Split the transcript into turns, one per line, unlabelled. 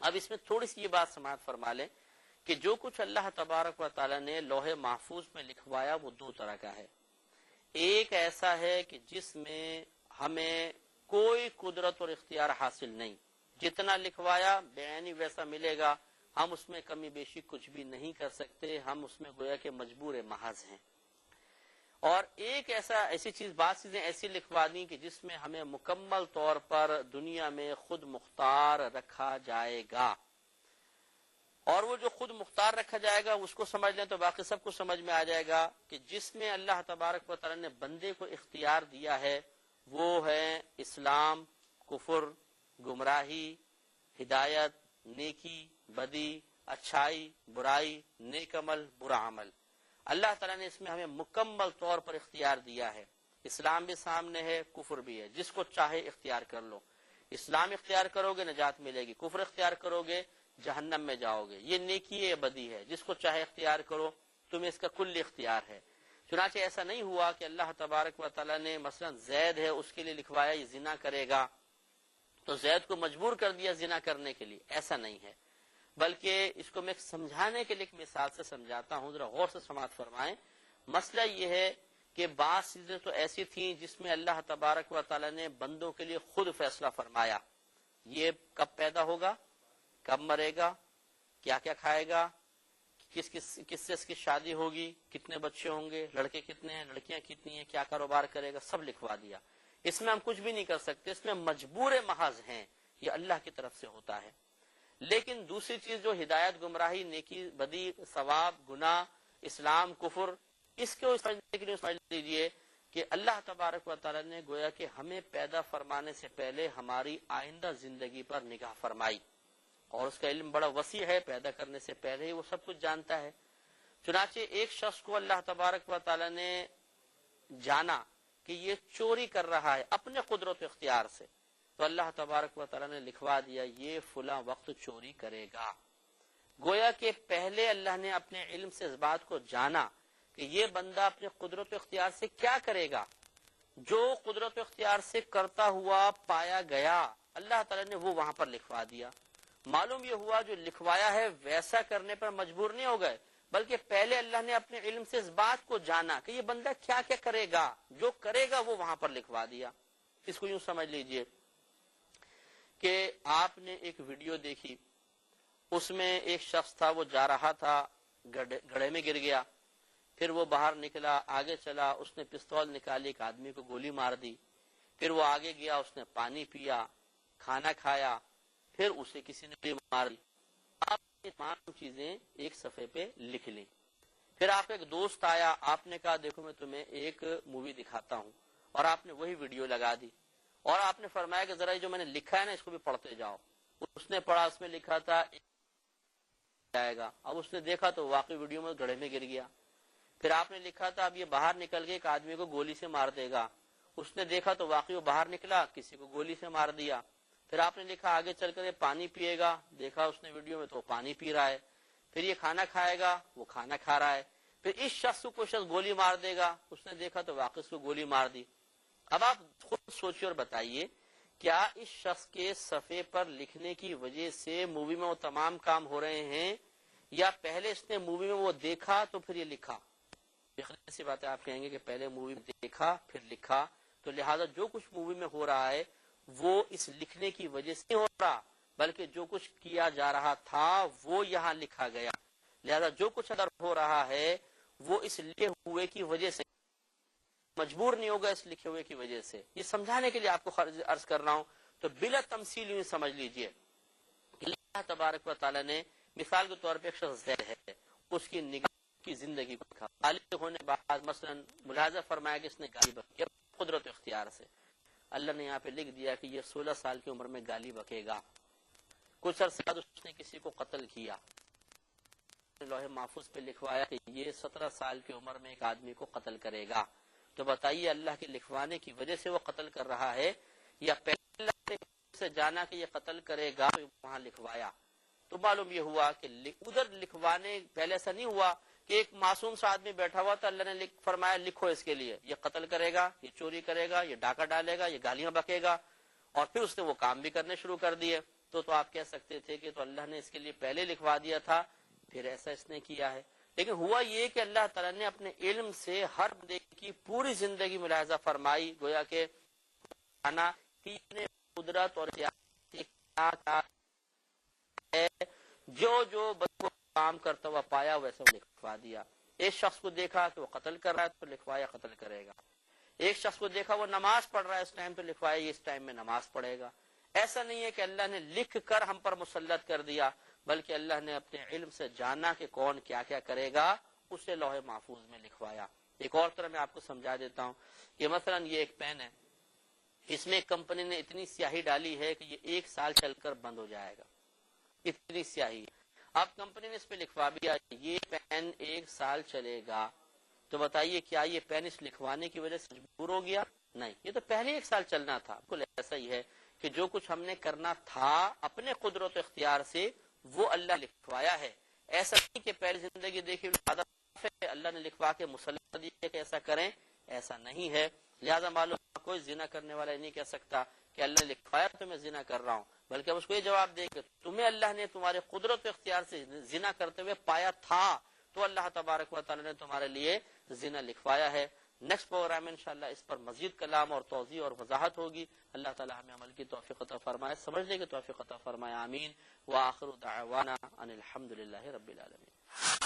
اب اس میں تھوڑی سی یہ بات سماعت فرما لیں کہ جو کچھ اللہ تبارک و تعالی نے لوح محفوظ میں لکھوایا وہ دو طرح کا ہے. ایک ایسا ہے کہ جس میں ہمیں کوئی قدرت اور اختیار حاصل نہیں، جتنا لکھوایا بیانی ویسا ملے گا، ہم اس میں کمی بیشی کچھ بھی نہیں کر سکتے، ہم اس میں گویا کہ مجبور محض ہیں. اور ایک ایسی چیز، بعض چیزیں ایسی لکھوا دیں کہ جس میں ہمیں مکمل طور پر دنیا میں خود مختار رکھا جائے گا. اور وہ جو خود مختار رکھا جائے گا اس کو سمجھ لیں تو باقی سب کو سمجھ میں آ جائے گا کہ جس میں اللہ تبارک و تعالی نے بندے کو اختیار دیا ہے وہ ہے اسلام، کفر، گمراہی، ہدایت، نیکی، بدی، اچھائی، برائی، نیک عمل، برا عمل. اللہ تعالیٰ نے اس میں ہمیں مکمل طور پر اختیار دیا ہے. اسلام بھی سامنے ہے، کفر بھی ہے، جس کو چاہے اختیار کر لو. اسلام اختیار کرو گے نجات ملے گی، کفر اختیار کرو گے جہنم میں جاؤ گے. یہ نیکی ہے، بدی ہے، جس کو چاہے اختیار کرو، تمہیں اس کا کل اختیار ہے. چنانچہ ایسا نہیں ہوا کہ اللہ تبارک و تعالیٰ نے مثلا زید ہے اس کے لیے لکھوایا یہ زنا کرے گا تو زید کو مجبور کر دیا زنا کرنے کے لیے، ایسا نہیں ہے. بلکہ اس کو میں سمجھانے کے لیے ایک مثال سے سمجھاتا ہوں، ذرا غور سے سماعت فرمائیں. مسئلہ یہ ہے کہ بعض چیزیں تو ایسی تھیں جس میں اللہ تبارک و تعالیٰ نے بندوں کے لیے خود فیصلہ فرمایا، یہ کب پیدا ہوگا، کب مرے گا، کیا کیا کھائے گا، کس سے اس کی شادی ہوگی، کتنے بچے ہوں گے، لڑکے کتنے ہیں، لڑکیاں کتنی ہیں، کیا کاروبار کرے گا، سب لکھوا دیا. اس میں ہم کچھ بھی نہیں کر سکتے، اس میں مجبور محض ہیں، یہ اللہ کی طرف سے ہوتا ہے. لیکن دوسری چیز جو ہدایت، گمراہی، نیکی، بدی، ثواب، گناہ، اسلام، کفر، اس کو سمجھنے کے لیے سمجھ لیجیے کہ اللہ تبارک و تعالیٰ نے گویا کہ ہمیں پیدا فرمانے سے پہلے ہماری آئندہ زندگی پر نگاہ فرمائی، اور اس کا علم بڑا وسیع ہے، پیدا کرنے سے پہلے ہی وہ سب کچھ جانتا ہے. چنانچہ ایک شخص کو اللہ تبارک و تعالیٰ نے جانا کہ یہ چوری کر رہا ہے اپنے قدرت و اختیار سے، تو اللہ تبارک و تعالیٰ نے لکھوا دیا یہ فلاں وقت چوری کرے گا. گویا کہ پہلے اللہ نے اپنے علم سے اس بات کو جانا کہ یہ بندہ اپنے قدرت و اختیار سے کیا کرے گا. جو قدرت و اختیار سے کرتا ہوا پایا گیا اللہ تعالیٰ نے وہ وہاں پر لکھوا دیا. معلوم یہ ہوا جو لکھوایا ہے ویسا کرنے پر مجبور نہیں ہو گئے، بلکہ پہلے اللہ نے اپنے علم سے اس بات کو جانا کہ یہ بندہ کیا کیا کرے گا، جو کرے گا وہ وہاں پر لکھوا دیا. اس کو یوں سمجھ لیجئے کہ آپ نے ایک ویڈیو دیکھی، اس میں ایک شخص تھا وہ جا رہا تھا، گڑھے میں گر گیا، پھر وہ باہر نکلا، آگے چلا، اس نے پستول نکالی، ایک آدمی کو گولی مار دی. پھر وہ آگے گیا، اس نے پانی پیا، کھانا کھایا، پھر اسے کسی نے گولی مار دی. آپ یہ تمام چیزیں ایک صفحے پہ لکھ لیں. پھر آپ کا ایک دوست آیا، آپ نے کہا دیکھو میں تمہیں ایک مووی دکھاتا ہوں، اور آپ نے وہی ویڈیو لگا دی، اور آپ نے فرمایا کہ ذرا جو میں نے لکھا ہے نا اس کو بھی پڑھتے جاؤ. اس نے پڑھا، اس میں لکھا تھا جائے گا. اب اس نے دیکھا تو واقعی ویڈیو میں گڑھے میں گر گیا. پھر آپ نے لکھا تھا اب یہ باہر نکل کے ایک آدمی کو گولی سے مار دے گا. اس نے دیکھا تو واقعی وہ باہر نکلا، کسی کو گولی سے مار دیا. پھر آپ نے لکھا آگے چل کر یہ پانی پیے گا، دیکھا اس نے ویڈیو میں تو پانی پی رہا ہے. پھر یہ کھانا کھائے گا، وہ کھانا کھا رہا ہے. پھر اس شخص کو کوئی شخص گولی مار دے گا، اس نے دیکھا تو واقعی اس کو گولی مار دی. اب آپ خود سوچیے اور بتائیے کیا اس شخص کے صفحے پر لکھنے کی وجہ سے مووی میں وہ تمام کام ہو رہے ہیں، یا پہلے اس نے مووی میں وہ دیکھا تو پھر یہ لکھا؟ ایسی بات ہے، آپ کہیں گے کہ پہلے مووی میں دیکھا پھر لکھا، تو لہذا جو کچھ مووی میں ہو رہا ہے وہ اس لکھنے کی وجہ سے نہیں ہو رہا، بلکہ جو کچھ کیا جا رہا تھا وہ یہاں لکھا گیا. لہذا جو کچھ اندر ہو رہا ہے وہ اس لکھے ہوئے کی وجہ سے مجبور نہیں ہوگا، اس لکھے ہوئے کی وجہ سے. یہ سمجھانے کے لیے آپ کو عرض کر رہا ہوں. تو بلا تمثیل یوں سمجھ لیجئے کہ اللہ تبارک و تعالی نے مثال کے طور پہ ایک شخص زید ہے، اس کی نگاہ کی زندگی کو دیکھا، بالغ ہونے بعد مثلا ملاحظہ فرمایا کہ اس نے گالی بکی قدرت اختیار سے. اللہ نے یہاں پہ لکھ دیا کہ یہ 16 سال کی عمر میں گالی بکے گا. کچھ عرصے بعد اس نے کسی کو قتل کیا، لوح محفوظ پہ لکھوایا کہ یہ 17 سال کی عمر میں ایک آدمی کو قتل کرے گا. تو بتائیے اللہ کے لکھوانے کی وجہ سے وہ قتل کر رہا ہے، یا پہلے اللہ سے جانا کہ یہ قتل کرے گا وہاں لکھوایا؟ تو معلوم یہ ہوا کہ ادھر لکھوانے پہلے ایسا نہیں ہوا کہ ایک معصوم سا آدمی بیٹھا ہوا تھا، اللہ نے فرمایا لکھو اس کے لیے یہ قتل کرے گا، یہ چوری کرے گا، یہ ڈاکہ ڈالے گا، یہ گالیاں بکے گا، اور پھر اس نے وہ کام بھی کرنے شروع کر دیے. تو آپ کہہ سکتے تھے کہ تو اللہ نے اس کے لیے پہلے لکھوا دیا تھا پھر ایسا اس نے کیا ہے. لیکن ہوا یہ کہ اللہ تعالیٰ نے اپنے علم سے ہر بندے کی پوری زندگی ملاحظہ فرمائی, گویا کہ قدرت اور جو بندہ کام کرتا ہوا پایا ویسا لکھوا دیا. ایک شخص کو دیکھا کہ وہ قتل کر رہا ہے تو لکھوایا قتل کرے گا. ایک شخص کو دیکھا وہ نماز پڑھ رہا ہے اس ٹائم تو لکھوایا یہ اس ٹائم میں نماز پڑھے گا. ایسا نہیں ہے کہ اللہ نے لکھ کر ہم پر مسلط کر دیا, بلکہ اللہ نے اپنے علم سے جانا کہ کون کیا کیا کرے گا, اسے لوح محفوظ میں لکھوایا. ایک اور طرح میں آپ کو سمجھا دیتا ہوں کہ مثلا یہ ایک پین ہے, اس میں کمپنی نے اتنی سیاہی ڈالی ہے کہ یہ 1 سال چل کر بند ہو جائے گا, اتنی سیاہی. اب کمپنی نے اس پہ لکھوا دیا یہ پین 1 سال چلے گا, تو بتائیے کیا یہ پین اس لکھوانے کی وجہ سے مجبور ہو گیا؟ نہیں, یہ تو پہلے 1 سال چلنا تھا. بالکل ایسا ہی ہے کہ جو کچھ ہم نے کرنا تھا اپنے قدرت و اختیار سے وہ اللہ لکھوایا ہے. ایسا نہیں کہ پہلی زندگی دیکھی اللہ نے لکھوا کے مسلط دیا کہ ایسا کریں, ایسا نہیں ہے. لہذا معلوم کوئی زنا کرنے والا نہیں کہہ سکتا کہ اللہ نے لکھوایا تو میں زنا کر رہا ہوں, بلکہ اس کو یہ جواب دے کہ تمہیں اللہ نے تمہارے قدرت و اختیار سے زنا کرتے ہوئے پایا تھا تو اللہ تبارک و تعالی نے تمہارے لیے زنا لکھوایا ہے. نیکسٹ پروگرام میں انشاءاللہ اس پر مزید کلام اور توضیح اور وضاحت ہوگی. اللہ تعالی ہمیں عمل کی توفیق عطا فرمائے, سمجھنے کی توفیق عطا فرمائے. آمین. وآخر دعوانا ان الحمدللہ رب العالمین.